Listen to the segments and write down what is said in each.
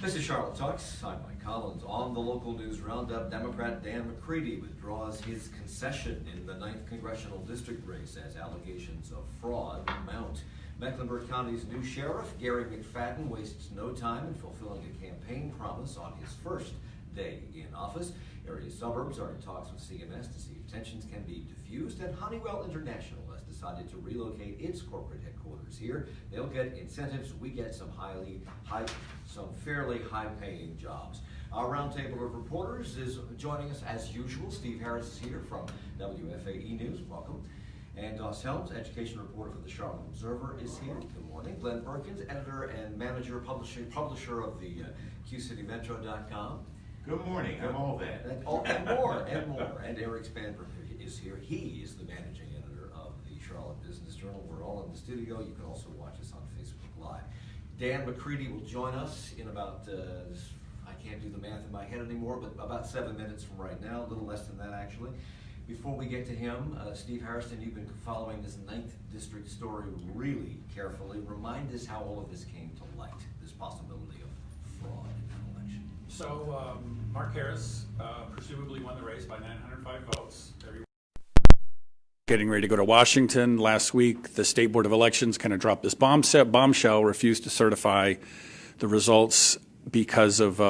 This is Charlotte Talks. I'm Mike Collins. On the local news roundup, Democrat Dan McCready withdraws his concession in the 9th Congressional District race as allegations of fraud mount. Mecklenburg County's new sheriff, Garry McFadden, wastes no time in fulfilling a campaign promise on his first day in office. Area suburbs are in talks with CMS to see if tensions can be diffused, and Honeywell International has decided to relocate its corporate headquarters here. They'll get incentives. We get some fairly high-paying jobs. Our roundtable of reporters is joining us as usual. Steve Harris is here from WFAE News. Welcome. And Doss Helms, education reporter for the Charlotte Observer, is here. Good morning. Glenn Perkins, editor and manager, publisher of the QCityMetro.com. Good morning. I'm all that. And more. And Eric Spanberg is here. He is the managing editor of the Charlotte Business Journal. We're all in the studio. You can also watch us on Facebook Live. Dan McCready will join us in about, I can't do the math in my head anymore, but about 7 minutes from right now, a little less than that actually. Before we get to him, Steve Harrison, you've been following this 9th District story really carefully. Remind us how all of this came to light, this possibility of fraud in that election. So Mark Harris presumably won the race by 905 votes. Getting ready to go to Washington last week, the State Board of Elections kind of dropped this bombshell, refused to certify the results because of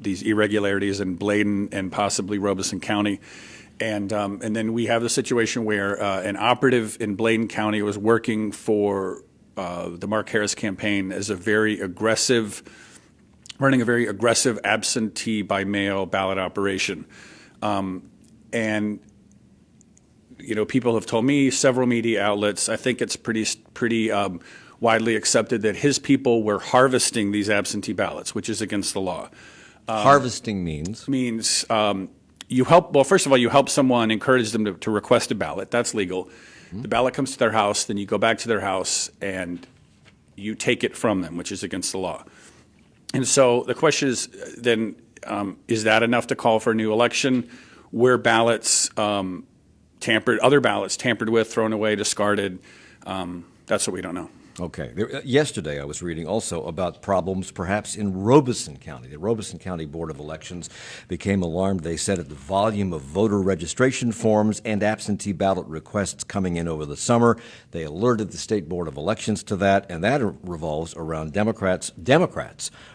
these irregularities in Bladen and possibly Robeson County. And then we have the situation where an operative in Bladen County was working for the Mark Harris campaign as running a very aggressive absentee by mail ballot operation. And you know, people have told me, several media outlets, I think it's pretty widely accepted that his people were harvesting these absentee ballots, which is against the law. Harvesting means you help. Well, first of all, you help someone, encourage them to request a ballot. That's legal. Mm-hmm. The ballot comes to their house, then you go back to their house and you take it from them, which is against the law. And so the question is then, is that enough to call for a new election? Were ballots other ballots tampered with, thrown away, discarded? That's what we don't know. Okay. Yesterday I was reading also about problems perhaps in Robeson County. The Robeson County Board of Elections became alarmed, they said, at the volume of voter registration forms and absentee ballot requests coming in over the summer. They alerted the State Board of Elections to that, and that revolves around Democrats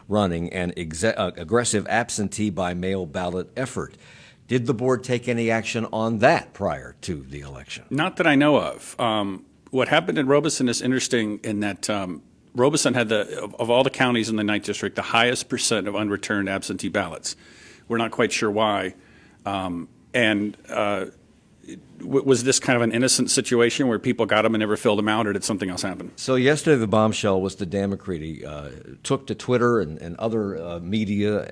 running an aggressive absentee by mail ballot effort. Did the board take any action on that prior to the election? Not that I know of. What happened in Robeson is interesting in that Robeson had of all the counties in the 9th District, the highest percent of unreturned absentee ballots. We're not quite sure why. Was this kind of an innocent situation where people got them and never filled them out, or did something else happen? So yesterday the bombshell was that Dan McCready took to Twitter and other media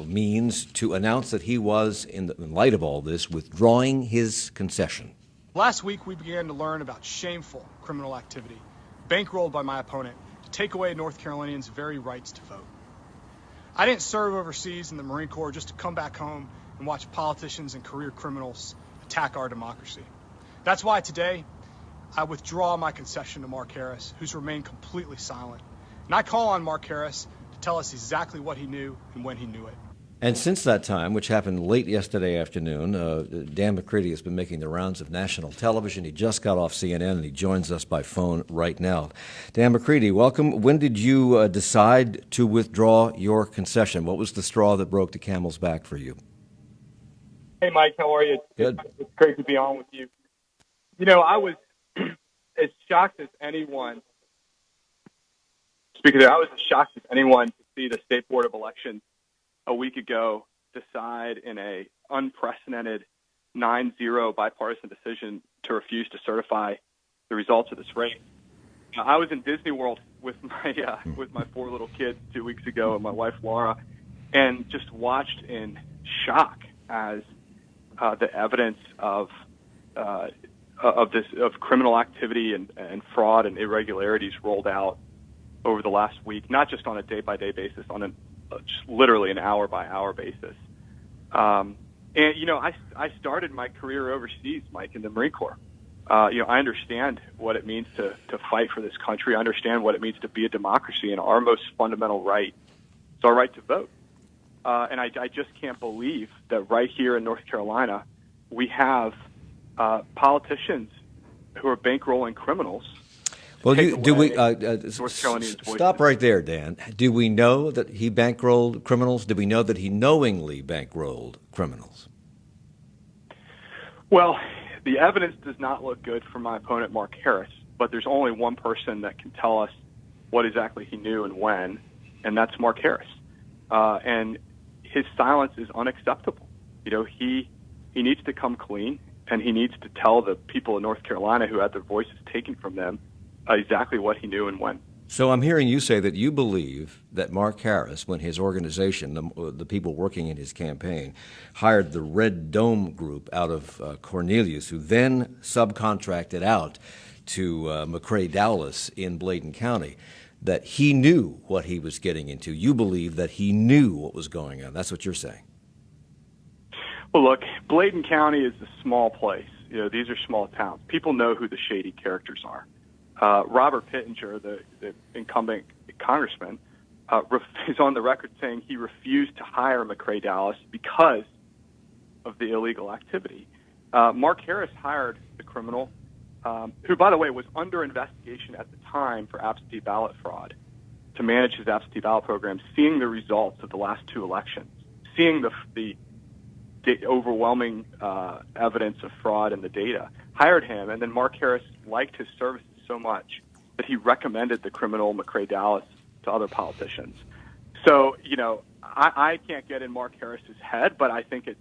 means to announce that he was, in light of all this, withdrawing his concession. Last week, we began to learn about shameful criminal activity bankrolled by my opponent to take away North Carolinians' very rights to vote. I didn't serve overseas in the Marine Corps just to come back home and watch politicians and career criminals attack our democracy. That's why today, I withdraw my concession to Mark Harris, who's remained completely silent. And I call on Mark Harris to tell us exactly what he knew and when he knew it. And since that time, which happened late yesterday afternoon, Dan McCready has been making the rounds of national television. He just got off CNN, and he joins us by phone right now. Dan McCready, welcome. When did you decide to withdraw your concession? What was the straw that broke the camel's back for you? Hey, Mike, how are you? Good. It's great to be on with you. You know, I was as shocked as anyone. Speaking of that, I was as shocked as anyone to see the State Board of Elections a week ago decide in a unprecedented 9-0 bipartisan decision to refuse to certify the results of this race. I was in Disney World with my 4 little kids 2 weeks ago, and my wife Laura, and just watched in shock as the evidence of criminal activity and fraud and irregularities rolled out over the last week, not just on a day-by-day basis, on just literally an hour-by-hour basis. And, you know, I started my career overseas, Mike, in the Marine Corps. You know, I understand what it means to fight for this country. I understand what it means to be a democracy, and our most fundamental right It's our right to vote. And I just can't believe that right here in North Carolina, we have politicians who are bankrolling criminals. Well, North Carolinians' voices. stop right there, Dan. Do we know that he bankrolled criminals? Do we know that he knowingly bankrolled criminals? Well, the evidence does not look good for my opponent, Mark Harris, but there's only one person that can tell us what exactly he knew and when, and that's Mark Harris. And his silence is unacceptable. He needs to come clean, and he needs to tell the people in North Carolina who had their voices taken from them exactly what he knew and when. So I'm hearing you say that you believe that Mark Harris, when his organization, the people working in his campaign, hired the Red Dome group out of Cornelius, who then subcontracted out to McCready Dowless in Bladen County, that he knew what he was getting into. You believe that he knew what was going on. That's what you're saying. Well, look, Bladen County is a small place. These are small towns. People know who the shady characters are. Robert Pittenger, the incumbent congressman, is on the record saying he refused to hire McCready Dowless because of the illegal activity. Mark Harris hired the criminal, who, by the way, was under investigation at the time for absentee ballot fraud, to manage his absentee ballot program, seeing the results of the last two elections, seeing the overwhelming evidence of fraud in the data, hired him, and then Mark Harris liked his services so much that he recommended the criminal McCready Dowless to other politicians. So, I can't get in Mark Harris's head, but I think it's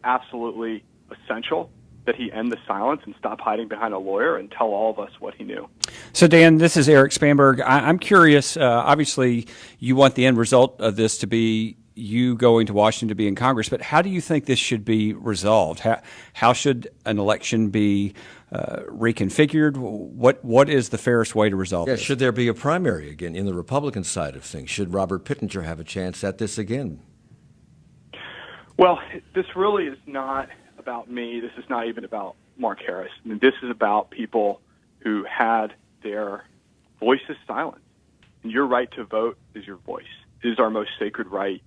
absolutely essential that he end the silence and stop hiding behind a lawyer and tell all of us what he knew. So, Dan, this is Eric Spanberg. I'm curious, obviously, you want the end result of this to be you going to Washington to be in Congress, but how do you think this should be resolved? How should an election be reconfigured? What is the fairest way to resolve this? Should there be a primary again in the Republican side of things? Should Robert Pittenger have a chance at this again? Well, this really is not about me. This is not even about Mark Harris. I mean, this is about people who had their voices silenced. And your right to vote is your voice. It is our most sacred right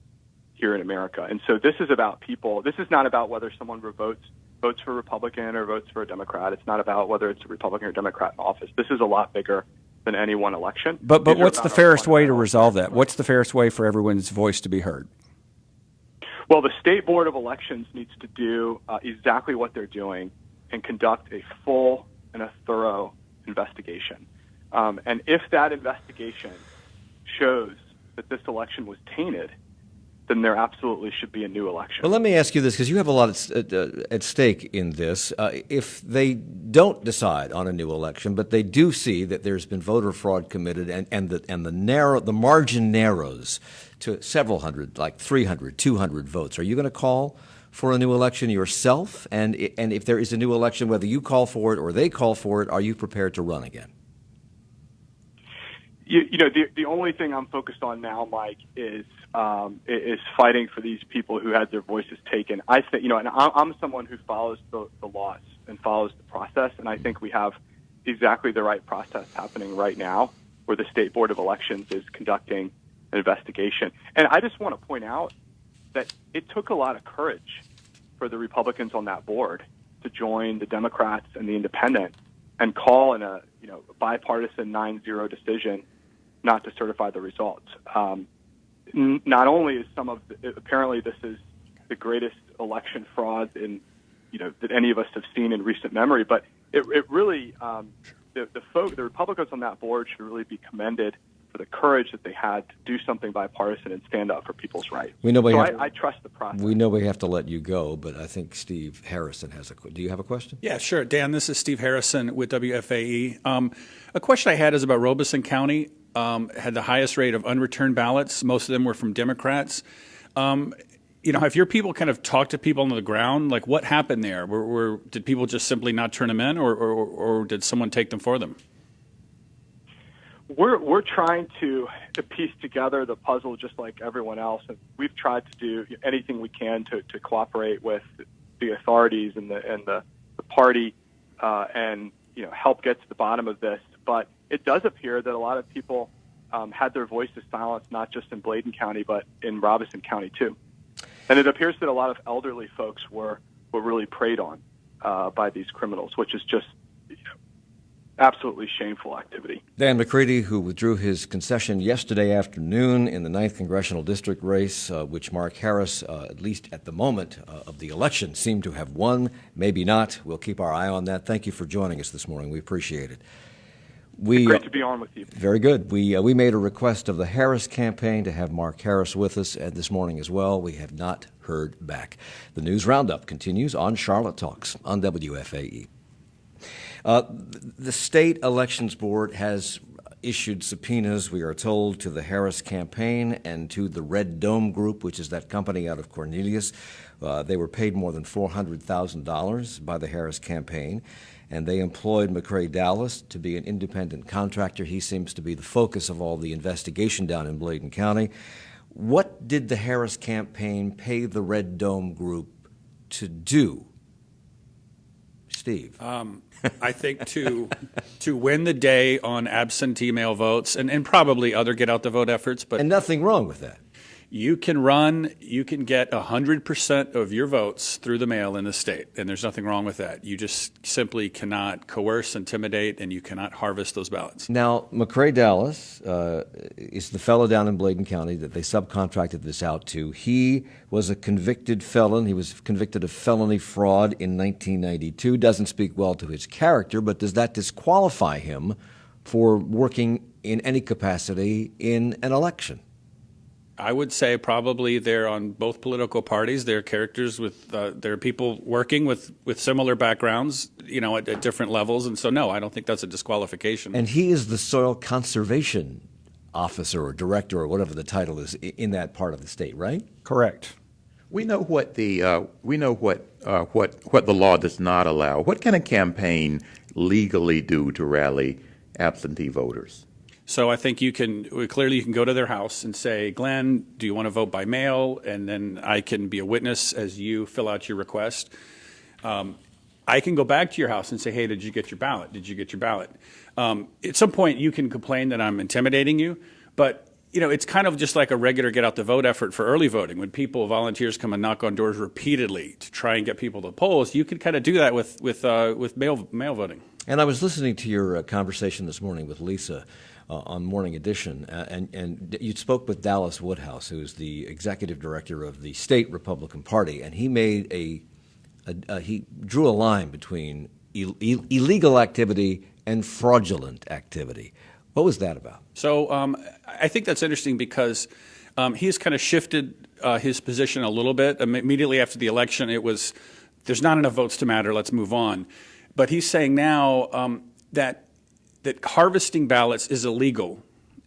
here in America. And so this is about people. This is not about whether someone votes for a Republican or votes for a Democrat. It's not about whether it's a Republican or Democrat in office. This is a lot bigger than any one election. But what's the fairest way to resolve that? What's the fairest way for everyone's voice to be heard? Well, the State Board of Elections needs to do exactly what they're doing and conduct a full and a thorough investigation. And if that investigation shows that this election was tainted, then there absolutely should be a new election. Well, let me ask you this, because you have a lot at stake in this. If they don't decide on a new election, but they do see that there's been voter fraud committed, and the margin narrows to several hundred, like 300, 200 votes, are you going to call for a new election yourself? And if there is a new election, whether you call for it or they call for it, are you prepared to run again? The only thing I'm focused on now, Mike, is fighting for these people who had their voices taken. I think, and I'm someone who follows the laws and follows the process, and I think we have exactly the right process happening right now, where the State Board of Elections is conducting an investigation. And I just want to point out that it took a lot of courage for the Republicans on that board to join the Democrats and the Independent and call in a bipartisan 9-0 decision not to certify the results. Not only is apparently this is the greatest election fraud that any of us have seen in recent memory, but it really the Republicans on that board should really be commended for the courage that they had to do something bipartisan and stand up for people's rights. I trust the process. We know we have to let you go, but I think Steve Harrison has do you have a question? Yeah, sure. Dan, this is Steve Harrison with WFAE. A question I had is about Robeson County. Had the highest rate of unreturned ballots. Most of them were from Democrats. Have your people kind of talked to people on the ground? Like, what happened there? Did people just simply not turn them in, or did someone take them for them? We're trying to piece together the puzzle just like everyone else, and we've tried to do anything we can to cooperate with the authorities and the party and help get to the bottom of this. But it does appear that a lot of people had their voices silenced, not just in Bladen County, but in Robeson County, too. And it appears that a lot of elderly folks were really preyed on by these criminals, which is just absolutely shameful activity. Dan McCready, who withdrew his concession yesterday afternoon in the 9th Congressional District race, which Mark Harris, at least at the moment of the election, seemed to have won. Maybe not. We'll keep our eye on that. Thank you for joining us this morning. We appreciate it. Great to be on with you. Very good. We made a request of the Harris campaign to have Mark Harris with us this morning as well. We have not heard back. The News Roundup continues on Charlotte Talks on WFAE. The State Elections Board has issued subpoenas, we are told, to the Harris campaign and to the Red Dome Group, which is that company out of Cornelius. They were paid more than $400,000 by the Harris campaign, and they employed McCready Dallas to be an independent contractor. He seems to be the focus of all the investigation down in Bladen County. What did the Harris campaign pay the Red Dome Group to do? Steve? I think to win the day on absentee mail votes and probably other get-out-the-vote efforts. But And nothing wrong with that. you can get 100% of your votes through the mail in the state, and there's nothing wrong with that. You just simply cannot coerce, intimidate, and you cannot harvest those ballots. Now, McCready Dallas is the fellow down in Bladen County that they subcontracted this out to. He was a convicted felon. He was convicted of felony fraud in 1992. Doesn't speak well to his character, but does that disqualify him for working in any capacity in an election? I would say probably they're on both political parties. They're characters with, they're people working with similar backgrounds, at different levels. And so, no, I don't think that's a disqualification. And he is the soil conservation officer or director or whatever the title is in that part of the state, right? Correct. We know what the what the law does not allow. What can a campaign legally do to rally absentee voters? So I think you can go to their house and say, Glenn, do you want to vote by mail? And then I can be a witness as you fill out your request. I can go back to your house and say, hey, did you get your ballot? Did you get your ballot? At some point, you can complain that I'm intimidating you, but it's kind of just like a regular get-out-the-vote effort for early voting. When volunteers come and knock on doors repeatedly to try and get people to polls, you can kind of do that with mail voting. And I was listening to your conversation this morning with Lisa on Morning Edition, and you spoke with Dallas Woodhouse, who is the executive director of the state Republican Party, and he made he drew a line between illegal activity and fraudulent activity. What was that about? So I think that's interesting because he has kind of shifted his position a little bit. Immediately after the election, it was, there's not enough votes to matter, let's move on. But he's saying now that harvesting ballots is illegal,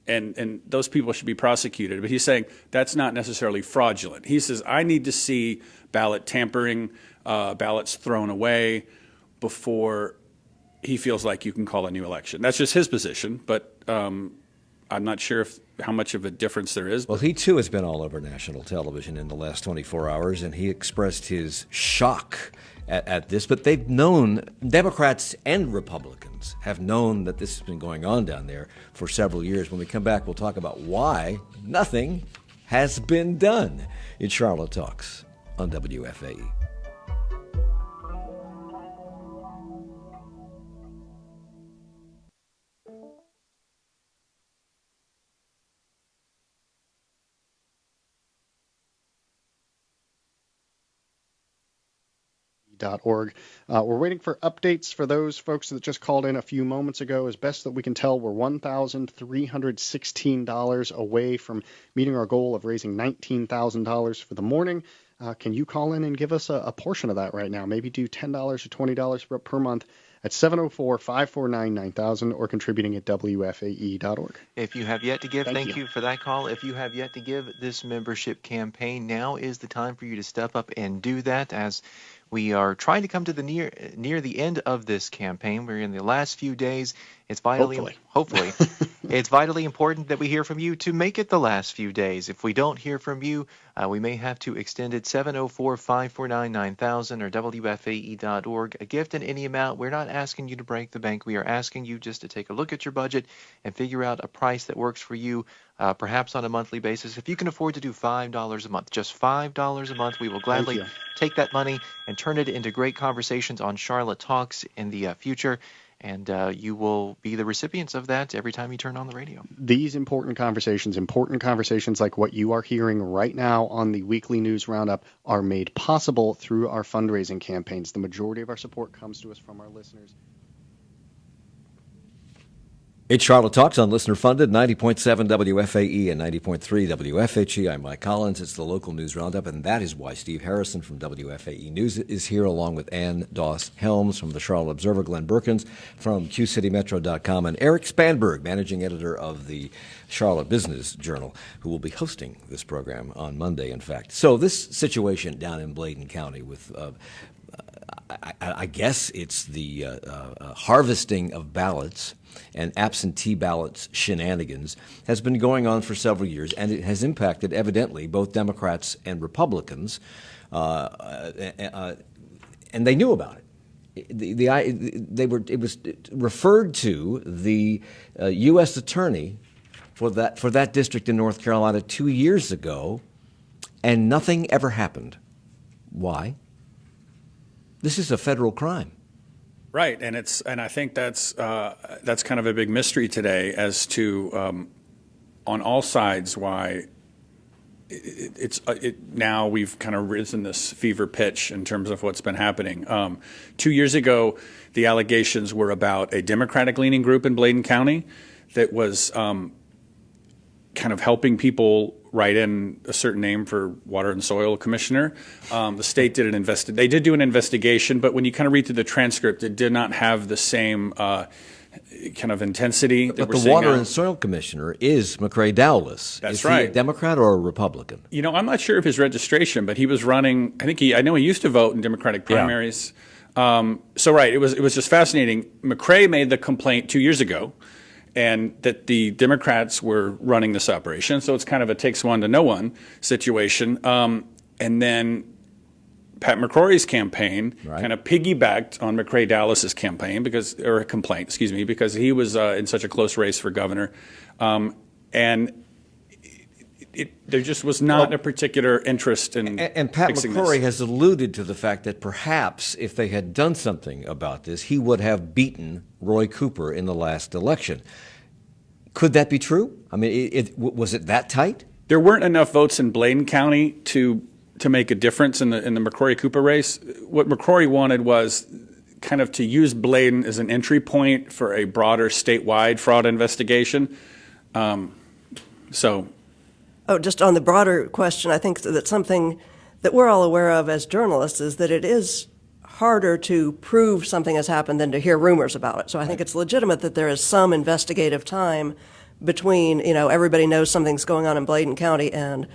and those people should be prosecuted. But he's saying that's not necessarily fraudulent. He says, I need to see ballot tampering, ballots thrown away before he feels like you can call a new election. That's just his position, but I'm not sure how much of a difference there is. Well, he too has been all over national television in the last 24 hours, and he expressed his shock at this. But they've known, Democrats and Republicans have known that this has been going on down there for several years. When we come back, we'll talk about why nothing has been done. It's Charlotte Talks on WFAE. .org. We're waiting for updates for those folks that just called in a few moments ago. As best that we can tell, we're $1,316 away from meeting our goal of raising $19,000 for the morning. Can you call in and give us a portion of that right now? Maybe do $10 or $20 per month at 704-549-9000 or contributing at WFAE.org. If you have yet to give, Thank you for that call. If you have yet to give this membership campaign, now is the time for you to step up and do that. As We are trying to come to the near the end of this campaign. We're in the last few days. It's vitally, hopefully, it's vitally important that we hear from you to make it the last few days. If we don't hear from you, we may have to extend it 704-549-9000 or WFAE.org. A gift in any amount. We're not asking you to break the bank. We are asking you just to take a look at your budget and figure out a price that works for you, perhaps on a monthly basis. If you can afford to do $5 a month, just $5 a month, we will gladly take that money and turn it into great conversations on Charlotte Talks in the future. And you will be the recipients of that every time you turn on the radio. These important conversations like what you are hearing right now on the weekly news roundup, are made possible through our fundraising campaigns. The majority of our support comes to us from our listeners. It's Charlotte Talks on listener-funded 90.7 WFAE and 90.3 WFHE. I'm Mike Collins. It's the local news roundup, and that is why Steve Harrison from WFAE News is here, along with Ann Doss-Helms from the Charlotte Observer, Glenn Berkins from QCityMetro.com, and Eric Spanberg, managing editor of the Charlotte Business Journal, who will be hosting this program on Monday, in fact. So this situation down in Bladen County with I guess it's the harvesting of ballots and absentee ballots shenanigans has been going on for several years, and it has impacted, evidently, both Democrats and Republicans, and they knew about it. It was referred to the U.S. attorney for that district in North Carolina 2 years ago, and nothing ever happened. Why? This is a federal crime. Right, and I think that's kind of a big mystery today as to on all sides why now we've kind of risen this fever pitch in terms of what's been happening. 2 years ago, the allegations were about a Democratic-leaning group in Bladen County that was kind of helping people write in a certain name for water and soil commissioner. The state did they did do an investigation, but when you kind of read through the transcript, it did not have the same kind of intensity. But the water and soil commissioner is McCready Dowless. That's right. Is he a Democrat or a Republican? You know, I'm not sure of his registration, but he was running. I know he used to vote in Democratic primaries. Yeah. It was just fascinating. McCready made the complaint 2 years ago, and that the Democrats were running this operation. So it's kind of a takes one to know one situation. And then Pat McCrory's campaign kind of piggybacked on McCready Dallas's complaint because he was in such a close race for governor. And there just was not a particular interest in and Pat McCrory has alluded to the fact that perhaps if they had done something about this, he would have beaten Roy Cooper in the last election. Could that be true? I mean, was it that tight? There weren't enough votes in Bladen County to make a difference in the McCrory Cooper race. What McCrory wanted was kind of to use Bladen as an entry point for a broader statewide fraud investigation. Just on the broader question, I think that something that we're all aware of as journalists is that it is harder to prove something has happened than to hear rumors about it. So I think it's legitimate that there is some investigative time between, everybody knows something's going on in Bladen County and,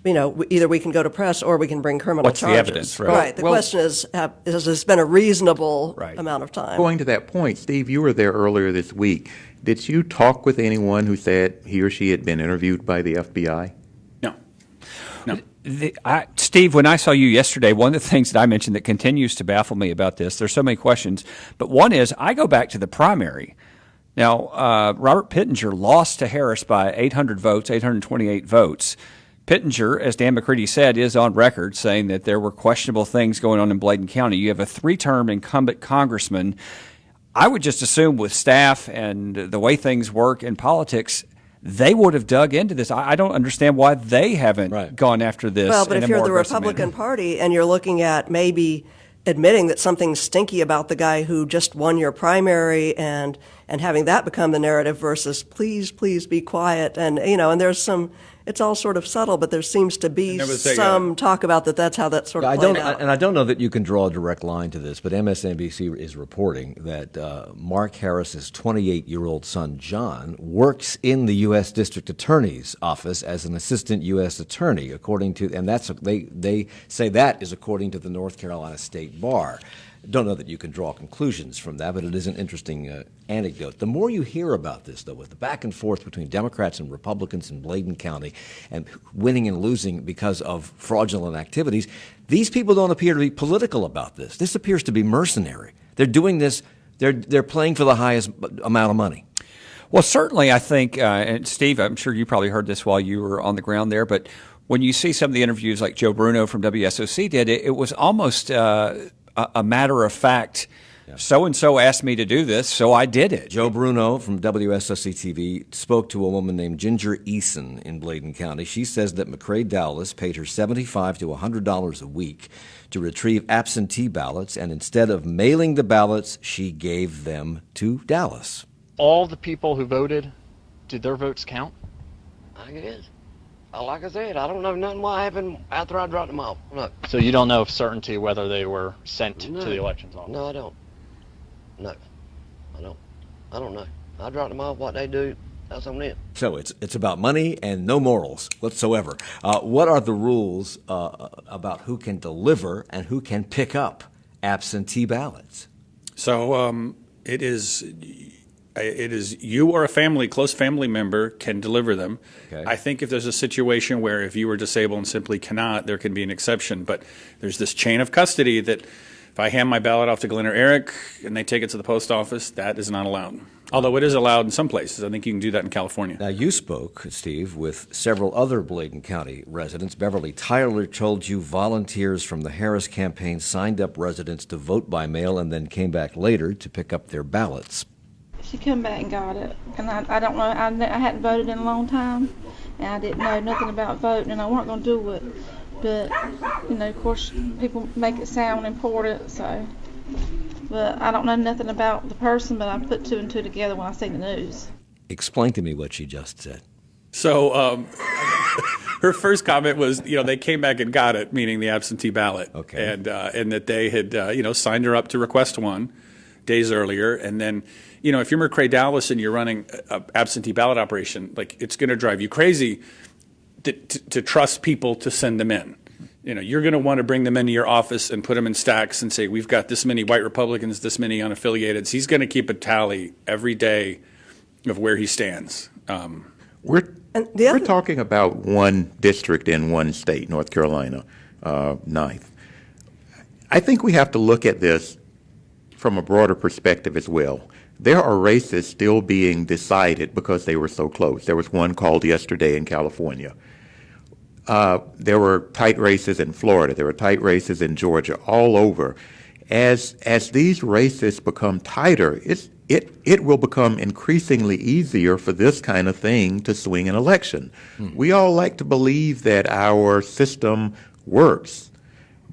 either we can go to press or we can bring criminal charges. What's the evidence? Right. The question is, has this been a reasonable amount of time? Going to that point, Steve, you were there earlier this week. Did you talk with anyone who said he or she had been interviewed by the FBI? No. Steve, when I saw you yesterday, one of the things that I mentioned that continues to baffle me about this, there's so many questions, but one is I go back to the primary. Now, Robert Pittenger lost to Harris by 800 votes, 828 votes. Pittenger, as Dan McCready said, is on record saying that there were questionable things going on in Bladen County. You have a three-term incumbent congressman. I would just assume with staff and the way things work in politics, they would have dug into this. I don't understand why they haven't gone after this. Well, but if you're the Republican Party and you're looking at maybe admitting that something's stinky about the guy who just won your primary and having that become the narrative versus please be quiet and and there's some it's all sort of subtle, but there seems to be never say, some talk about that's how that sort of I played don't, out. and I don't know that you can draw a direct line to this, but MSNBC is reporting that Mark Harris's 28-year-old son John works in the U.S. District Attorney's office as an assistant U.S. attorney, according to, and that's they say that is according to the North Carolina State Bar. Don't know that you can draw conclusions from that, but it is an interesting anecdote. The more you hear about this, though, with the back and forth between Democrats and Republicans in Bladen County and winning and losing because of fraudulent activities, these people don't appear to be political about this. This appears to be mercenary. They're doing this, they're playing for the highest amount of money. Well, certainly, I think, and Steve, I'm sure you probably heard this while you were on the ground there, but when you see some of the interviews like Joe Bruno from WSOC did, it was almost a matter of fact. So-and-so asked me to do this, so I did it. Joe Bruno from WSOC TV spoke to a woman named Ginger Eason in Bladen County. She says that McCready Dallas paid her $75 to $100 a week to retrieve absentee ballots, and instead of mailing the ballots, she gave them to Dallas. All the people who voted, did their votes count? I guess. Like I said, I don't know nothing what happened after I dropped them off. No. So you don't know with certainty whether they were sent to the elections office? No, I don't. No, I don't. I don't know. I dropped them off. What they do, that's on them. So it's about money and no morals whatsoever. What are the rules about who can deliver and who can pick up absentee ballots? So it is you or a close family member can deliver them. Okay. I think if there's a situation where if you were disabled and simply cannot, there can be an exception. But there's this chain of custody that if I hand my ballot off to Glenn or Eric and they take it to the post office, that is not allowed. Although it is allowed in some places. I think you can do that in California. Now, you spoke, Steve, with several other Bladen County residents. Beverly Tyler told you volunteers from the Harris campaign signed up residents to vote by mail and then came back later to pick up their ballots. She come back and got it, and I don't know, I hadn't voted in a long time, and I didn't know nothing about voting, and I weren't going to do it, but, you know, of course, people make it sound important, so, but I don't know nothing about the person, but I put two and two together when I seen the news. Explain to me what she just said. So her first comment was, they came back and got it, meaning the absentee ballot. Okay. And that they had, signed her up to request one days earlier, and then, if you're McCready Dallas and you're running an absentee ballot operation, like it's going to drive you crazy to trust people to send them in. You're going to want to bring them into your office and put them in stacks and say, we've got this many white Republicans, this many unaffiliated. He's going to keep a tally every day of where he stands. We're talking about one district in one state, North Carolina, 9th. I think we have to look at this from a broader perspective as well. There are races still being decided because they were so close. There was one called yesterday in California. There were tight races in Florida. There were tight races in Georgia, all over. As these races become tighter, it will become increasingly easier for this kind of thing to swing an election. We all like to believe that our system works,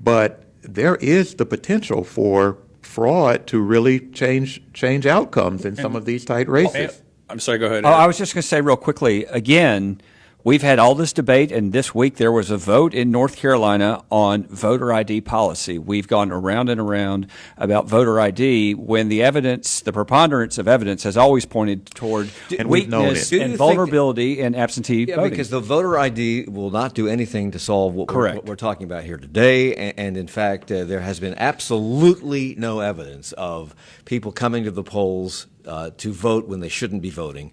but there is the potential for fraud to really change outcomes in some of these tight races. I'm sorry, go ahead. Oh, I was just going to say real quickly, again, we've had all this debate, and this week there was a vote in North Carolina on voter ID policy. We've gone around and around about voter ID when the evidence, the preponderance of evidence has always pointed toward weakness and vulnerability in absentee voting. Because the voter ID will not do anything to solve what we're talking about here today. And in fact, there has been absolutely no evidence of people coming to the polls to vote when they shouldn't be voting,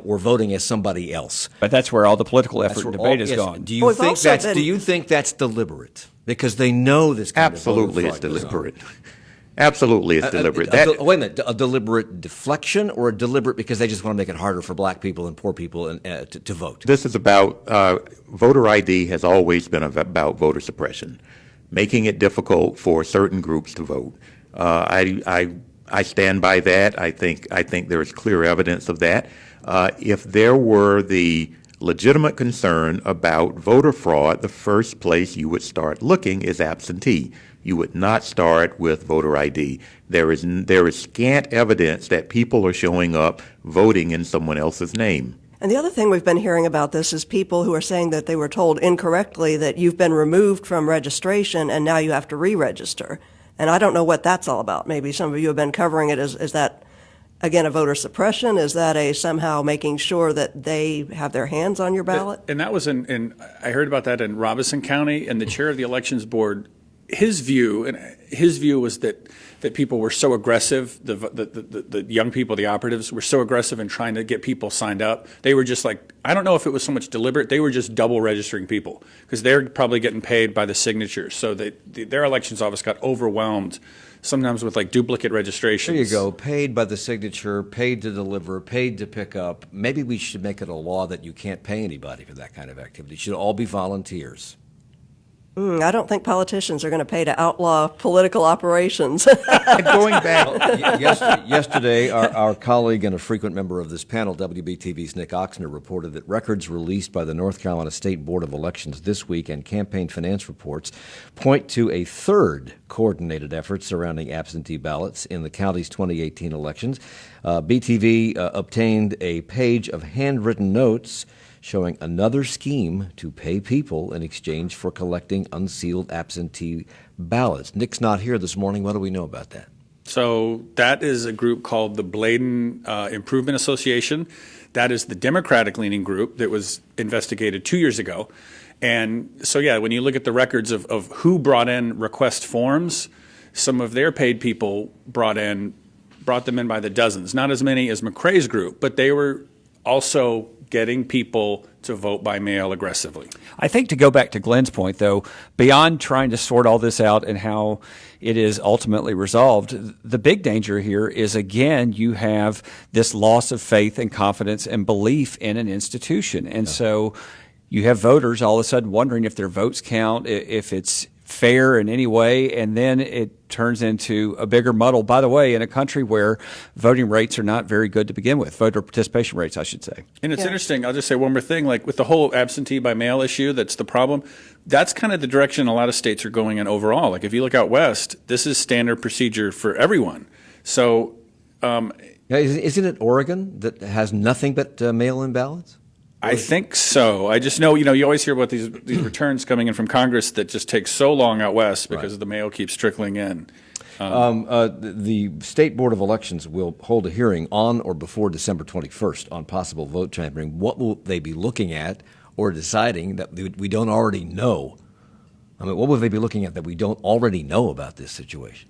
or voting as somebody else. But that's where all the political effort and debate has gone. Do you think that's deliberate? Because they know this kind Absolutely of it's deliberate. Absolutely it's deliberate. Wait a minute, a deliberate deflection or a deliberate because they just want to make it harder for black people and poor people to vote? This is about, voter ID has always been about voter suppression, making it difficult for certain groups to vote. I stand by that. I think there is clear evidence of that. If there were the legitimate concern about voter fraud, the first place you would start looking is absentee. You would not start with voter ID. There is scant evidence that people are showing up voting in someone else's name. And the other thing we've been hearing about this is people who are saying that they were told incorrectly that you've been removed from registration and now you have to re-register. And I don't know what that's all about. Maybe some of you have been covering it. Is that, again, a voter suppression? Is that a somehow making sure that they have their hands on your ballot? And that was I heard about that in Robeson County, and the chair of the elections board, his view was that people were so aggressive, the young people, the operatives, were so aggressive in trying to get people signed up. They were just like, I don't know if it was so much deliberate, they were just double registering people because they're probably getting paid by the signatures. So their elections office got overwhelmed, sometimes with like duplicate registrations. There you go, paid by the signature, paid to deliver, paid to pick up. Maybe we should make it a law that you can't pay anybody for that kind of activity. It should all be volunteers. I don't think politicians are going to pay to outlaw political operations. Going back, Yesterday, our colleague and a frequent member of this panel, WBTV's Nick Oxner, reported that records released by the North Carolina State Board of Elections this week and campaign finance reports point to a third coordinated effort surrounding absentee ballots in the county's 2018 elections. BTV obtained a page of handwritten notes showing another scheme to pay people in exchange for collecting unsealed absentee ballots. Nick's not here this morning. What do we know about that? So that is a group called the Bladen Improvement Association. That is the Democratic-leaning group that was investigated 2 years ago. And so, yeah, when you look at the records of who brought in request forms, some of their paid people brought them in by the dozens. Not as many as McCready's group, but they were also getting people to vote by mail aggressively. I think to go back to Glenn's point, though, beyond trying to sort all this out and how it is ultimately resolved, the big danger here is, again, you have this loss of faith and confidence and belief in an institution. And so you have voters all of a sudden wondering if their votes count, if it's fair in any way, and then it turns into a bigger muddle, by the way, in a country where voting rates are not very good to begin with, voter participation rates, I should say. And it's interesting, I'll just say one more thing, like with the whole absentee by mail issue, that's the problem. That's kind of the direction a lot of states are going in overall. Like if you look out west, this is standard procedure for everyone. So Isn't it Oregon that has nothing but mail-in ballots? I think so. I just know, you always hear about these returns coming in from Congress that just take so long out west because the mail keeps trickling in. The State Board of Elections will hold a hearing on or before December 21st on possible vote tampering. What will they be looking at or deciding that we don't already know? I mean, what will they be looking at that we don't already know about this situation?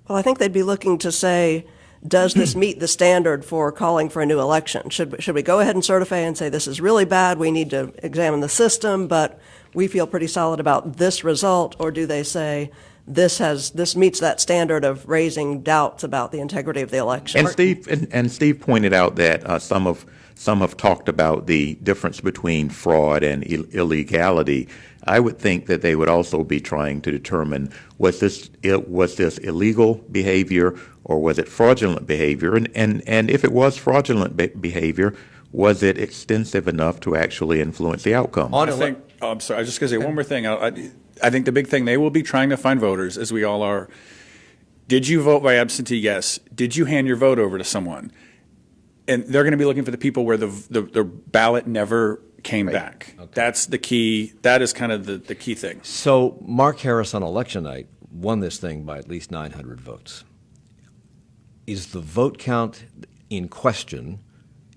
Well, I think they'd be looking to say, does this meet the standard for calling for a new election? Should we go ahead and certify and say this is really bad, we need to examine the system, but we feel pretty solid about this result? Or do they say this meets that standard of raising doubts about the integrity of the election? And Steve pointed out that some have talked about the difference between fraud and illegality. I would think that they would also be trying to determine was this illegal behavior or was it fraudulent behavior, and if it was fraudulent behavior, was it extensive enough to actually influence the outcome? I'm sorry, I was just going to say one more thing. I think the big thing, they will be trying to find voters, as we all are. Did you vote by absentee? Yes. Did you hand your vote over to someone? And they're going to be looking for the people where the ballot never came back. Okay. That's the key. That is kind of the key thing. So Mark Harris on election night won this thing by at least 900 votes. Is the vote count in question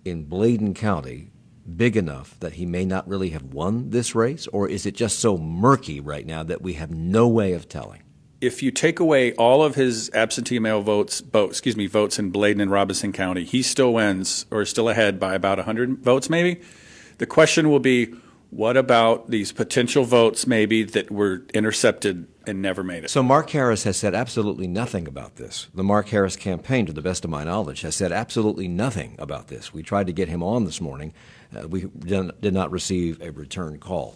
in Bladen County big enough that he may not really have won this race, or is it just so murky right now that we have no way of telling? If you take away all of his absentee mail votes in Bladen and Robeson County, he still wins or is still ahead by about 100 votes maybe. The question will be, what about these potential votes maybe that were intercepted and never made it? So Mark Harris has said absolutely nothing about this. The Mark Harris campaign, to the best of my knowledge, has said absolutely nothing about this. We tried to get him on this morning. We did not receive a return call.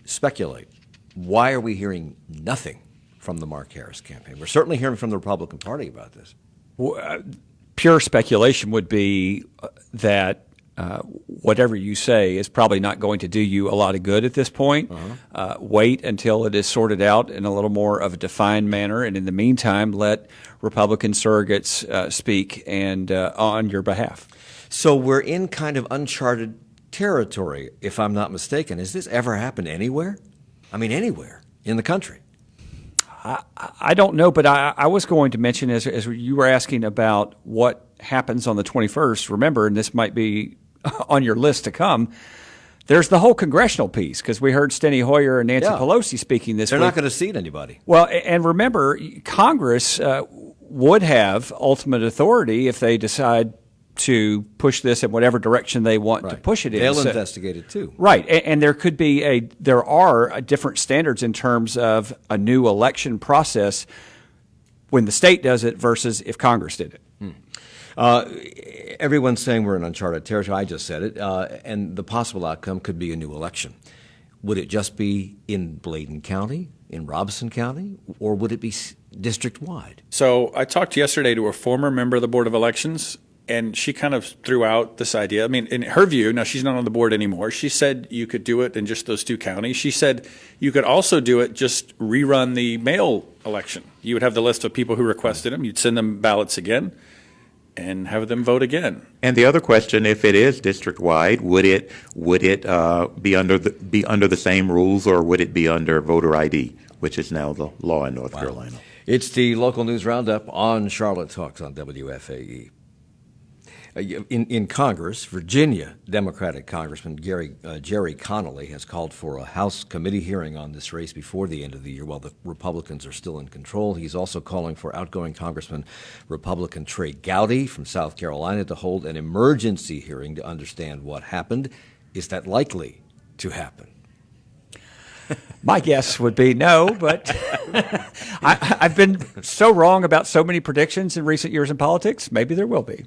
Speculate. Why are we hearing nothing from the Mark Harris campaign? We're certainly hearing from the Republican Party about this. Pure speculation would be that whatever you say is probably not going to do you a lot of good at this point. Wait until it is sorted out in a little more of a defined manner, and in the meantime, let Republican surrogates speak and on your behalf. So we're in kind of uncharted territory, if I'm not mistaken. Has this ever happened anywhere? I mean, anywhere in the country? I don't know, but I was going to mention, as you were asking about what happens on the 21st, remember, and this might be on your list to come, there's the whole congressional piece, because we heard Steny Hoyer and Nancy Pelosi speaking this week. They're not going to seat anybody. Well, and remember, Congress would have ultimate authority if they decide to push this in whatever direction they want to push it in. They'll investigate it too. Right, and there could be there are different standards in terms of a new election process when the state does it versus if Congress did it. Everyone's saying we're in uncharted territory. I just said it, and the possible outcome could be a new election. Would it just be in Bladen County, in Robeson County, or would it be district-wide? So I talked yesterday to a former member of the Board of Elections, and she kind of threw out this idea. I mean, in her view, now she's not on the board anymore, she said you could do it in just those two counties. She said you could also do it, just rerun the mail election. You would have the list of people who requested them. You'd send them ballots again and have them vote again. And the other question, if it is district-wide, would it be under the same rules, or would it be under voter ID, which is now the law in North Carolina? It's the local news roundup on Charlotte Talks on WFAE. In Congress, Virginia Democratic Congressman Jerry Connolly has called for a House committee hearing on this race before the end of the year while the Republicans are still in control. He's also calling for outgoing Congressman Republican Trey Gowdy from South Carolina to hold an emergency hearing to understand what happened. Is that likely to happen? My guess would be no, but I've been so wrong about so many predictions in recent years in politics. Maybe there will be.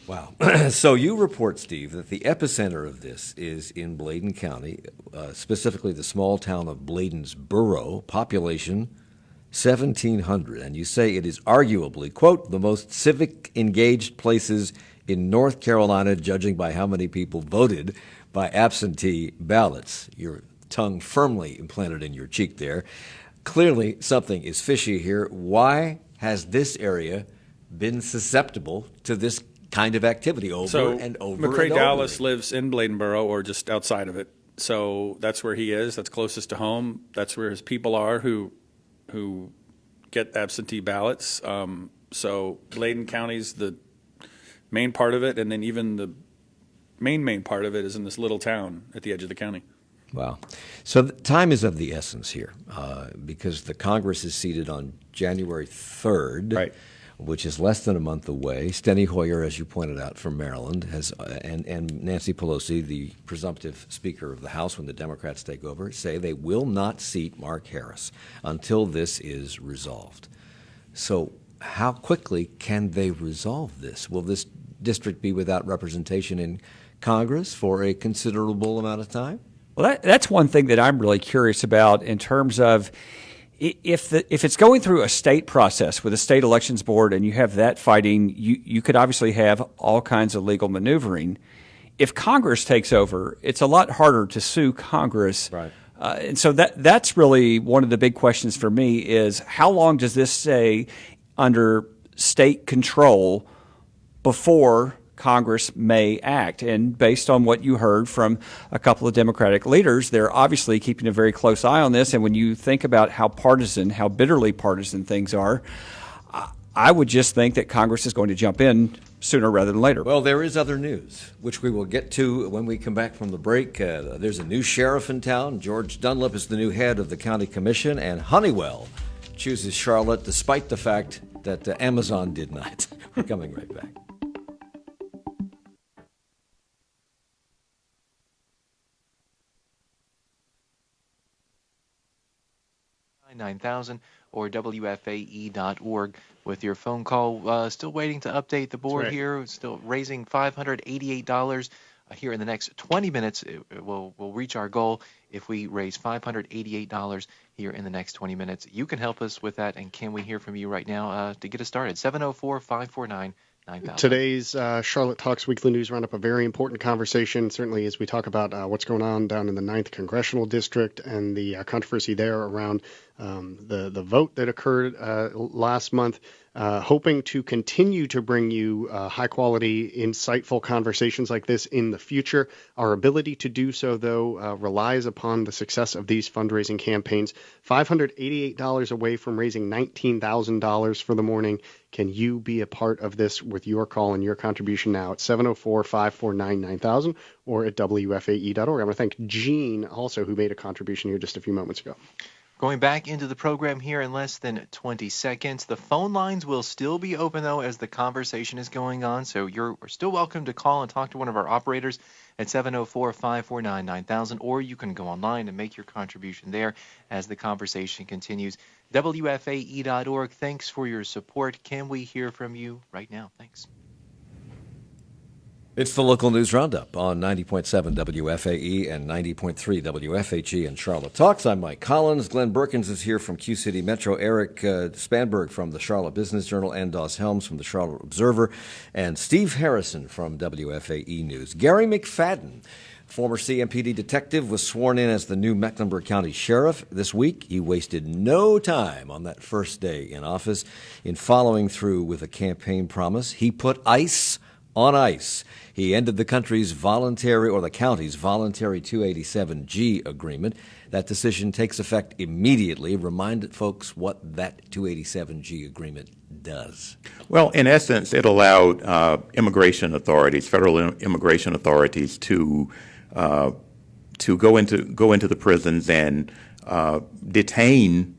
Wow. So you report, Steve, that the epicenter of this is in Bladen County, specifically the small town of Bladensboro, population 1,700. And you say it is arguably, quote, the most civic engaged places in North Carolina, judging by how many people voted by absentee ballots. Your tongue firmly implanted in your cheek there. Clearly, something is fishy here. Why has this area been susceptible to this kind of activity over and over McCready and over? Dallas lives in Bladenboro or just outside of it. So that's where he is. That's closest to home. That's where his people are who get absentee ballots. So Bladen County's the main part of it, and then even the main part of it is in this little town at the edge of the county. Wow. So time is of the essence here because the Congress is seated on January 3rd. Right. Which is less than a month away. Steny Hoyer, as you pointed out, from Maryland, has and Nancy Pelosi, the presumptive Speaker of the House when the Democrats take over, say they will not seat Mark Harris until this is resolved. So how quickly can they resolve this? Will this district be without representation in Congress for a considerable amount of time? Well, that's one thing that I'm really curious about in terms of if it's going through a state process with a state elections board and you have that fighting, you could obviously have all kinds of legal maneuvering. If Congress takes over, it's a lot harder to sue Congress. Right. And so that's really one of the big questions for me is how long does this stay under state control before Congress may act? And based on what you heard from a couple of Democratic leaders, they're obviously keeping a very close eye on this. And when you think about how bitterly partisan things are, I would just think that Congress is going to jump in sooner rather than later. Well, there is other news, which we will get to when we come back from the break. There's a new sheriff in town. George Dunlap is the new head of the county commission, and Honeywell chooses Charlotte despite the fact that Amazon did not. We're coming right back. 9000 or WFAE.org with your phone call. Still waiting to update the board here. Still raising $588 here in the next 20 minutes. We'll reach our goal if we raise $588 here in the next 20 minutes. You can help us with that, and can we hear from you right now to get us started? 704-549-2919. $9,000. Today's Charlotte Talks Weekly News Roundup, a very important conversation, certainly as we talk about what's going on down in the 9th Congressional District and the controversy there around the vote that occurred last month. Hoping to continue to bring you high-quality, insightful conversations like this in the future. Our ability to do so, though, relies upon the success of these fundraising campaigns. $588 away from raising $19,000 for the morning. Can you be a part of this with your call and your contribution now at 704-549-9000 or at WFAE.org? I want to thank Gene also, who made a contribution here just a few moments ago. Going back into the program here in less than 20 seconds. The phone lines will still be open, though, as the conversation is going on. So you're still welcome to call and talk to one of our operators at 704-549-9000, or you can go online and make your contribution there as the conversation continues. WFAE.org, thanks for your support. Can we hear from you right now? Thanks. It's the local news roundup on 90.7 WFAE and 90.3 WFHE in Charlotte Talks. I'm Mike Collins. Glenn Berkins is here from Q City Metro. Eric Spanberg from the Charlotte Business Journal and Doss Helms from the Charlotte Observer, and Steve Harrison from WFAE News. Garry McFadden, former CMPD detective, was sworn in as the new Mecklenburg County Sheriff this week. He wasted no time on that first day in office in following through with a campaign promise. He put ICE on ice. He ended the county's voluntary 287G agreement. That decision takes effect immediately. Remind folks what that 287G agreement does. Well, in essence, it allowed immigration authorities, federal immigration authorities, to go into the prisons and detain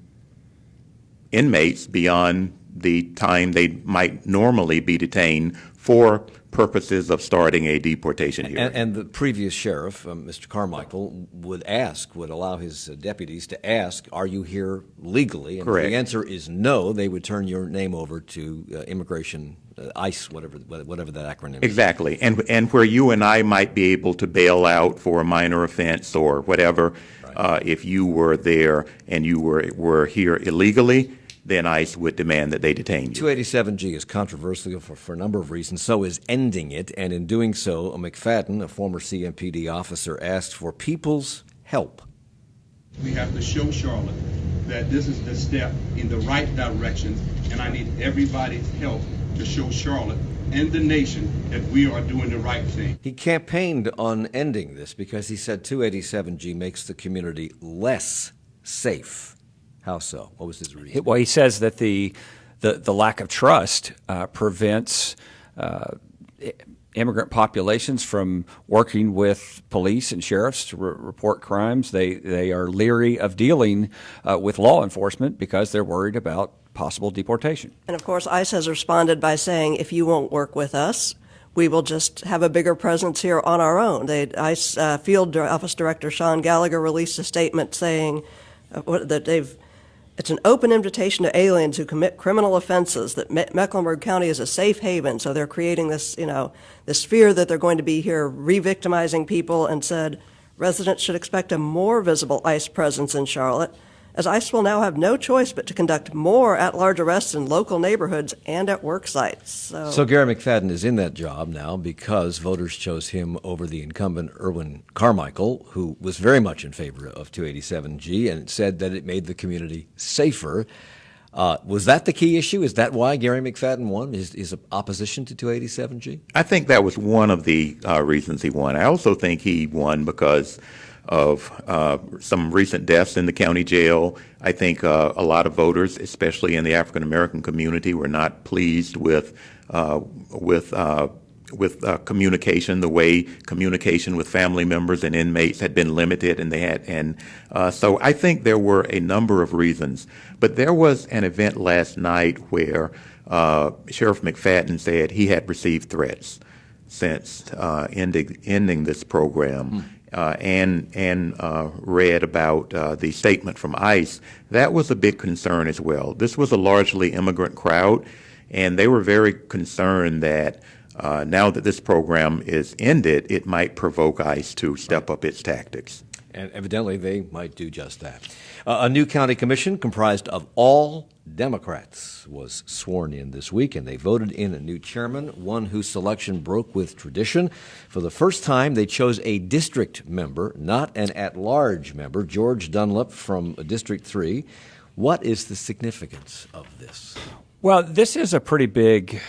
inmates beyond the time they might normally be detained for purposes of starting a deportation hearing. And the previous sheriff, Mr. Carmichael, would allow his deputies to ask, are you here legally? And Correct. if the answer is no, they would turn your name over to immigration, ICE, whatever that acronym is. Exactly. And where you and I might be able to bail out for a minor offense or whatever, right. If you were there and you were here illegally, then ICE would demand that they detain you. 287G is controversial for a number of reasons. So is ending it. And in doing so, McFadden, a former CMPD officer, asked for people's help. We have to show Charlotte that this is the step in the right direction, and I need everybody's help to show Charlotte and the nation that we are doing the right thing. He campaigned on ending this because he said 287G makes the community less safe. How so? What was his reason? Well, he says that the lack of trust prevents immigrant populations from working with police and sheriffs to report crimes. They are leery of dealing with law enforcement because they're worried about possible deportation. And of course, ICE has responded by saying, if you won't work with us, we will just have a bigger presence here on our own. ICE Field Office Director Sean Gallagher released a statement saying that it's an open invitation to aliens who commit criminal offenses, that Mecklenburg County is a safe haven. So they're creating this, this fear that they're going to be here re-victimizing people, and said residents should expect a more visible ICE presence in Charlotte, as ICE will now have no choice but to conduct more at-large arrests in local neighborhoods and at work sites. So Garry McFadden is in that job now because voters chose him over the incumbent Erwin Carmichael, who was very much in favor of 287G and said that it made the community safer. Was that the key issue? Is that why Garry McFadden won, his opposition to 287G? I think that was one of the reasons he won. I also think he won because of some recent deaths in the county jail. I think a lot of voters, especially in the African American community, were not pleased with communication, the way communication with family members and inmates had been limited, so I think there were a number of reasons. But there was an event last night where Sheriff McFadden said he had received threats since ending this program. And read about the statement from ICE. That was a big concern as well. This was a largely immigrant crowd, and they were very concerned that now that this program is ended, it might provoke ICE to step up its tactics. And evidently they might do just that. A new county commission comprised of all Democrats was sworn in this week, and they voted in a new chairman, one whose selection broke with tradition. For the first time, they chose a district member, not an at-large member, George Dunlap from District 3. What is the significance of this? Well, this is a pretty big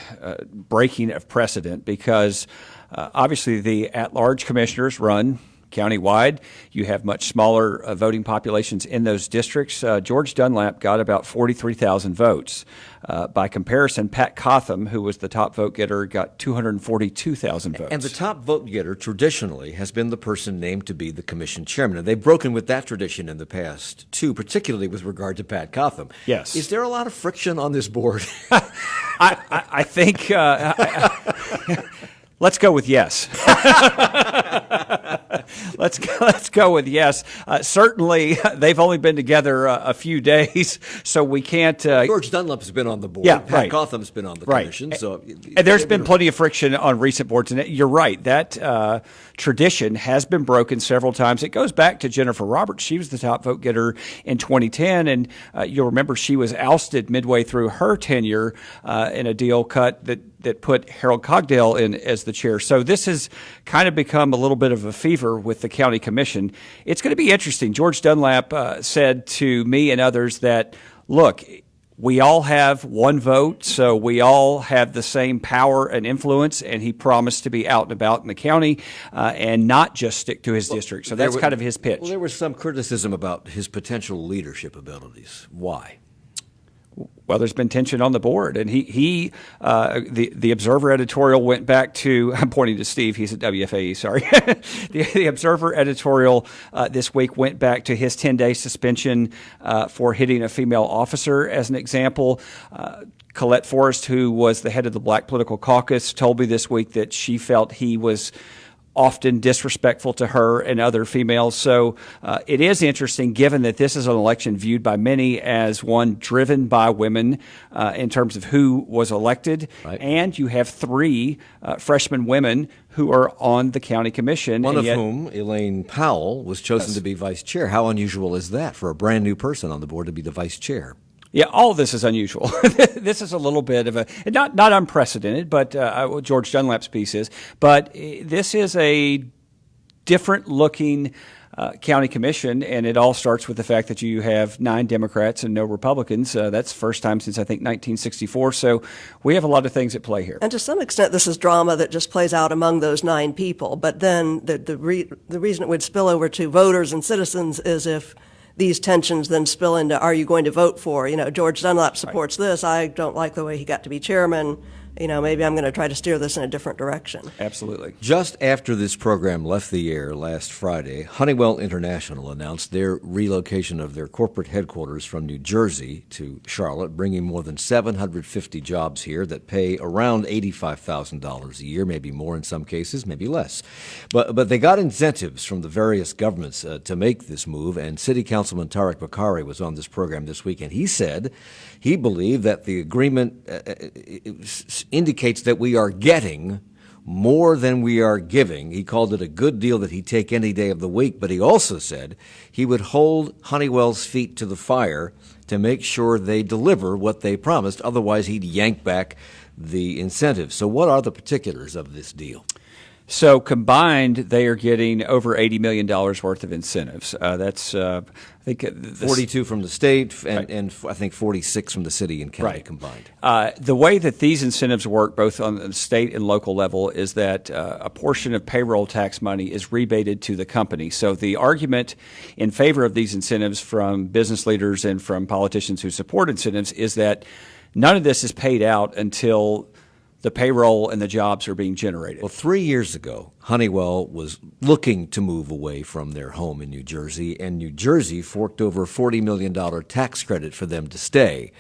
breaking of precedent because obviously the at-large commissioners run countywide. You have much smaller voting populations in those districts. George Dunlap got about 43,000 votes. By comparison, Pat Cotham, who was the top vote getter, got 242,000 votes. And the top vote getter traditionally has been the person named to be the commission chairman. And they've broken with that tradition in the past, too, particularly with regard to Pat Cotham. Yes. Is there a lot of friction on this board? I think let's go with yes. Let's go with yes. Certainly, they've only been together a few days, so we can't. George Dunlap's been on the board. Yeah, Pat right. Cotham's been on the commission. Right. So, and there's been plenty of friction on recent boards, and you're right. That tradition has been broken several times. It goes back to Jennifer Roberts. She was the top vote getter in 2010, and you'll remember she was ousted midway through her tenure in a deal cut that put Harold Cogdell in as the chair. So this has kind of become a little bit of a fever with the county commission. It's going to be interesting. George Dunlap said to me and others that, look, we all have one vote, so we all have the same power and influence, and he promised to be out and about in the county and not just stick to his district. So that's kind of his pitch. Well, there was some criticism about his potential leadership abilities. Why? Well, there's been tension on the board, and the Observer editorial went back to. I'm pointing to Steve. He's at WFAE. Sorry, the Observer editorial this week went back to his 10-day suspension for hitting a female officer, as an example. Colette Forrest, who was the head of the Black Political Caucus, told me this week that she felt he was often disrespectful to her and other females. So it is interesting, given that this is an election viewed by many as one driven by women in terms of who was elected. Right. And you have three freshman women who are on the county commission. One of whom, Elaine Powell, was chosen to be vice chair. How unusual is that for a brand new person on the board to be the vice chair? Yeah, all of this is unusual. This is a little bit of not unprecedented, but George Dunlap's piece is. But this is a different looking county commission, and it all starts with the fact that you have 9 Democrats and no Republicans. That's the first time since, I think, 1964. So we have a lot of things at play here. And to some extent, this is drama that just plays out among those 9 people. But then the reason it would spill over to voters and citizens is if these tensions then spill into, are you going to vote for? George Dunlap supports this. I don't like the way he got to be chairman. Maybe I'm going to try to steer this in a different direction. Absolutely. Just after this program left the air last Friday, Honeywell International announced their relocation of their corporate headquarters from New Jersey to Charlotte, bringing more than 750 jobs here that pay around $85,000 a year, maybe more in some cases, maybe less. But they got incentives from the various governments to make this move, and City Councilman Tariq Bakari was on this program this week, and he said he believed that the agreement indicates that we are getting more than we are giving. He called it a good deal that he'd take any day of the week, but he also said he would hold Honeywell's feet to the fire to make sure they deliver what they promised. Otherwise, he'd yank back the incentives. So what are the particulars of this deal? So combined, they are getting over $80 million worth of incentives. That's, I think, 42 from the state and I think 46 from the city and county combined. The way that these incentives work, both on the state and local level, is that a portion of payroll tax money is rebated to the company. So the argument in favor of these incentives from business leaders and from politicians who support incentives is that none of this is paid out until the payroll and the jobs are being generated. Well, 3 years ago, Honeywell was looking to move away from their home in New Jersey, and New Jersey forked over a $40 million tax credit for them to stay.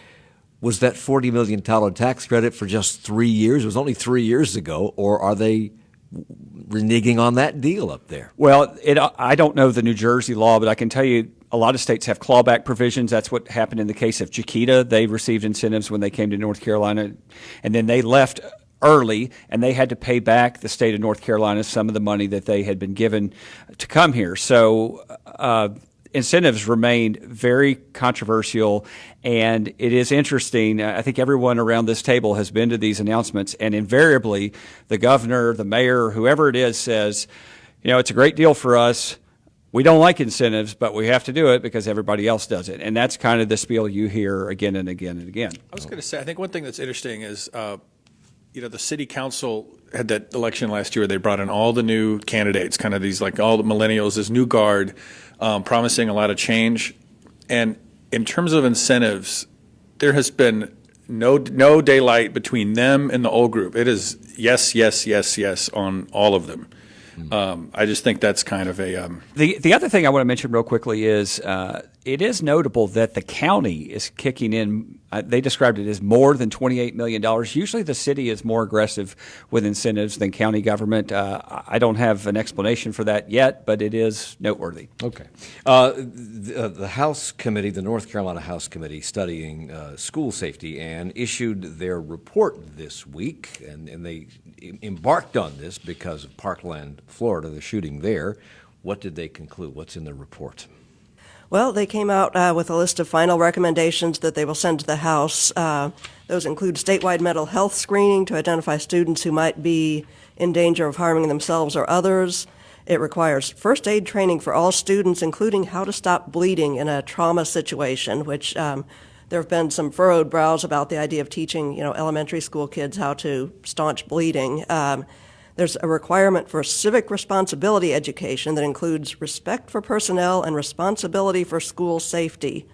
Was that $40 million tax credit for just 3 years? It was only 3 years ago, or are they reneging on that deal up there? Well, I don't know the New Jersey law, but I can tell you a lot of states have clawback provisions. That's what happened in the case of Chiquita. They received incentives when they came to North Carolina, and then they left early, and they had to pay back the state of North Carolina some of the money that they had been given to come here. So incentives remained very controversial, and it is interesting. I think everyone around this table has been to these announcements, and invariably the governor, the mayor, whoever it is says, it's a great deal for us. We don't like incentives, but we have to do it because everybody else does it. And that's kind of the spiel you hear again and again and again. I was going to say, I think one thing that's interesting is, the city council had that election last year. They brought in all the new candidates, kind of these, like all the millennials, this new guard, promising a lot of change. And in terms of incentives, there has been no daylight between them and the old group. It is yes, yes, yes, yes on all of them. I just think that's kind of a... The other thing I want to mention real quickly is it is notable that the county is kicking in, they described it as more than $28 million. Usually the city is more aggressive with incentives than county government. I don't have an explanation for that yet, but it is noteworthy. Okay. The House Committee, the North Carolina House Committee, studying school safety and issued their report this week, and they embarked on this because of Parkland, Florida, the shooting there. What did they conclude? What's in the report? Well, they came out with a list of final recommendations that they will send to the House. Those include statewide mental health screening to identify students who might be in danger of harming themselves or others. It requires first aid training for all students, including how to stop bleeding in a trauma situation, which there have been some furrowed brows about the idea of teaching, elementary school kids how to staunch bleeding. There's a requirement for civic responsibility education that includes respect for personnel and responsibility for school safety.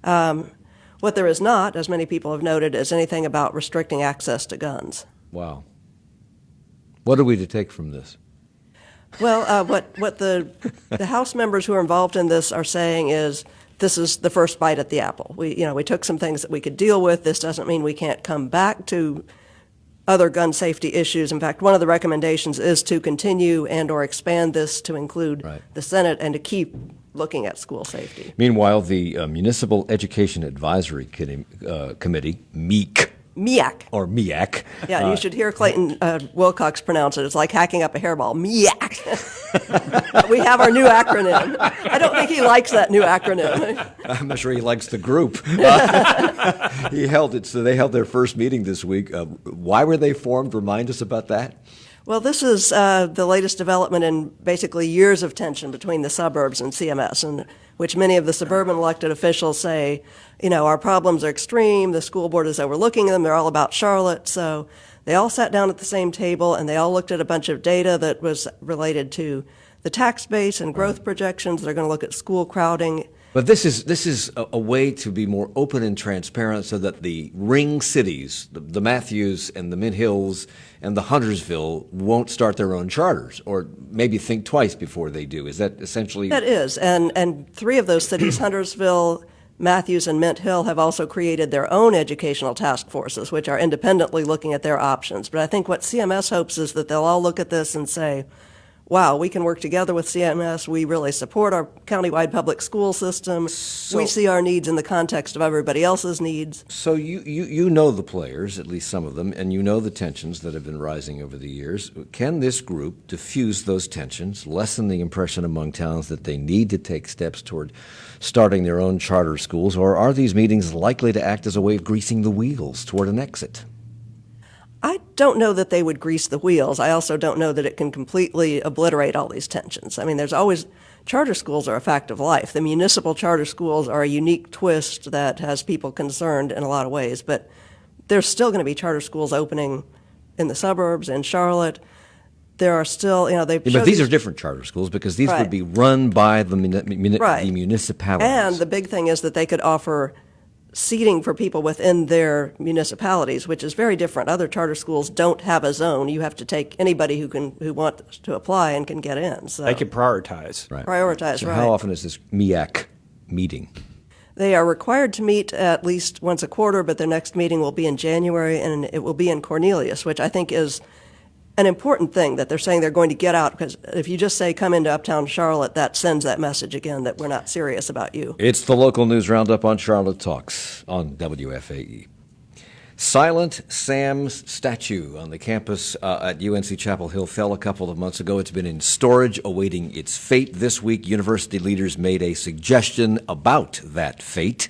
What there is not, as many people have noted, is anything about restricting access to guns. Wow. What are we to take from this? Well, what the House members who are involved in this are saying is this is the first bite at the apple. We took some things that we could deal with. This doesn't mean we can't come back to other gun safety issues. In fact, one of the recommendations is to continue and or expand this to include the Senate and to keep looking at school safety. Meanwhile, the Municipal Education Advisory Committee, MEAC. MEAC. Or MEAC. Yeah, and you should hear Clayton Wilcox pronounce it. It's like hacking up a hairball. MEAC. We have our new acronym. I don't think he likes that new acronym. I'm not sure he likes the group. He held it, so they held their first meeting this week. Why were they formed? Remind us about that. Well, this is the latest development in basically years of tension between the suburbs and CMS, in which many of the suburban elected officials say, our problems are extreme, the school board is overlooking them, they're all about Charlotte. So they all sat down at the same table and they all looked at a bunch of data that was related to the tax base and growth projections. They're going to look at school crowding. But this is a way to be more open and transparent so that the ring cities, the Matthews and the Mid-Hills and the Huntersville won't start their own charters or maybe think twice before they do. Is that essentially? That is. And three of those cities, Huntersville, Matthews, and Mint Hill, have also created their own educational task forces, which are independently looking at their options. But I think what CMS hopes is that they'll all look at this and say, wow, we can work together with CMS. We really support our countywide public school system. We see our needs in the context of everybody else's needs. So you know the players, at least some of them, and you know the tensions that have been rising over the years. Can this group diffuse those tensions, lessen the impression among towns that they need to take steps toward starting their own charter schools, or are these meetings likely to act as a way of greasing the wheels toward an exit? I don't know that they would grease the wheels. I also don't know that it can completely obliterate all these tensions. I mean, there's always, charter schools are a fact of life. The municipal charter schools are a unique twist that has people concerned in a lot of ways, but there's still going to be charter schools opening in the suburbs, in Charlotte. There are still, but these are different charter schools because these would be run by the municipalities. And the big thing is that they could offer seating for people within their municipalities, which is very different. Other charter schools don't have a zone. You have to take anybody who wants to apply and can get in. So they can prioritize. Right. Prioritize, so right. How often is this MEAC meeting? They are required to meet at least once a quarter, but their next meeting will be in January, and it will be in Cornelius, which I think is an important thing that they're saying they're going to get out, because if you just say come into uptown Charlotte, that sends that message again that we're not serious about you. It's the local news roundup on Charlotte Talks on WFAE. Silent Sam's statue on the campus at UNC Chapel Hill fell a couple of months ago. It's been in storage awaiting its fate. This week, university leaders made a suggestion about that fate.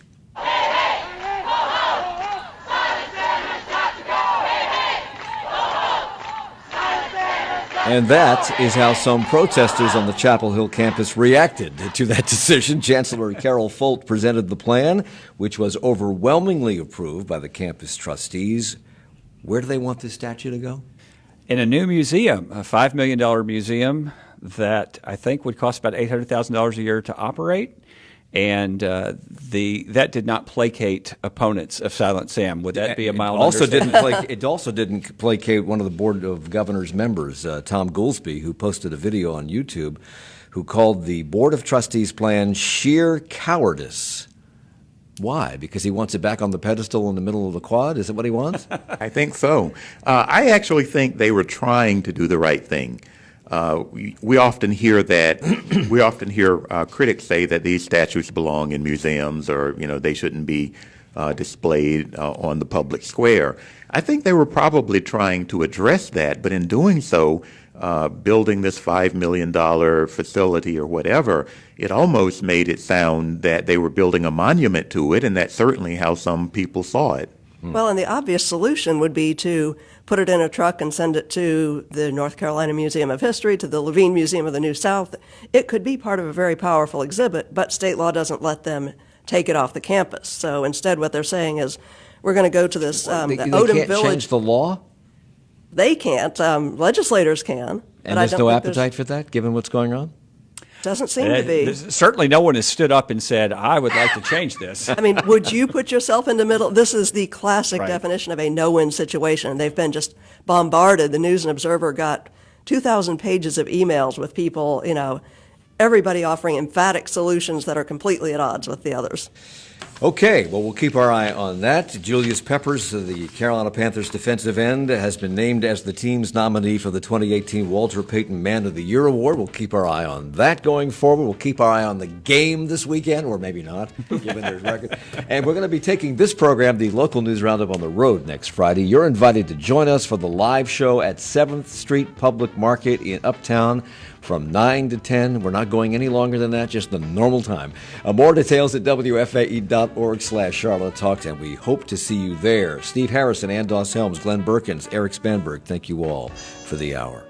And that is how some protesters on the Chapel Hill campus reacted to that decision. Chancellor Carol Folt presented the plan, which was overwhelmingly approved by the campus trustees. Where do they want this statue to go? In a new museum, a $5 million museum that I think would cost about $800,000 a year to operate. And that did not placate opponents of Silent Sam. Would that be a mild understatement? It also didn't placate one of the Board of Governors members, Tom Goolsbee, who posted a video on YouTube, who called the Board of Trustees plan sheer cowardice. Why? Because he wants it back on the pedestal in the middle of the quad? Is that what he wants? I think so. I actually think they were trying to do the right thing. We often hear that. We often hear critics say that these statues belong in museums, or they shouldn't be displayed on the public square. I think they were probably trying to address that, but in doing so, building this $5 million facility or whatever, it almost made it sound that they were building a monument to it, and that's certainly how some people saw it. Well, and the obvious solution would be to put it in a truck and send it to the North Carolina Museum of History, to the Levine Museum of the New South. It could be part of a very powerful exhibit, but state law doesn't let them take it off the campus. So instead what they're saying is, we're going to go to this, the Odom can't Village. Change the law? They can't. Legislators can. And there's no appetite for that, given what's going on? Doesn't seem to be. Certainly no one has stood up and said, I would like to change this. I mean, would you put yourself in the middle? This is the classic Right. definition of a no-win situation. They've been just bombarded. The News and Observer got 2,000 pages of emails with people, everybody offering emphatic solutions that are completely at odds with the others. Okay, well, we'll keep our eye on that. Julius Peppers, the Carolina Panthers defensive end, has been named as the team's nominee for the 2018 Walter Payton Man of the Year Award. We'll keep our eye on that going forward. We'll keep our eye on the game this weekend, or maybe not, given their record. And we're going to be taking this program, the Local News Roundup, on the road next Friday. You're invited to join us for the live show at 7th Street Public Market in Uptown from 9 to 10. We're not going any longer than that, just the normal time. More details at WFAE.org/Charlotte Talks, and we hope to see you there. Steve Harrison, Ann Doss Helms, Glenn Berkins, Eric Spanberg, thank you all for the hour.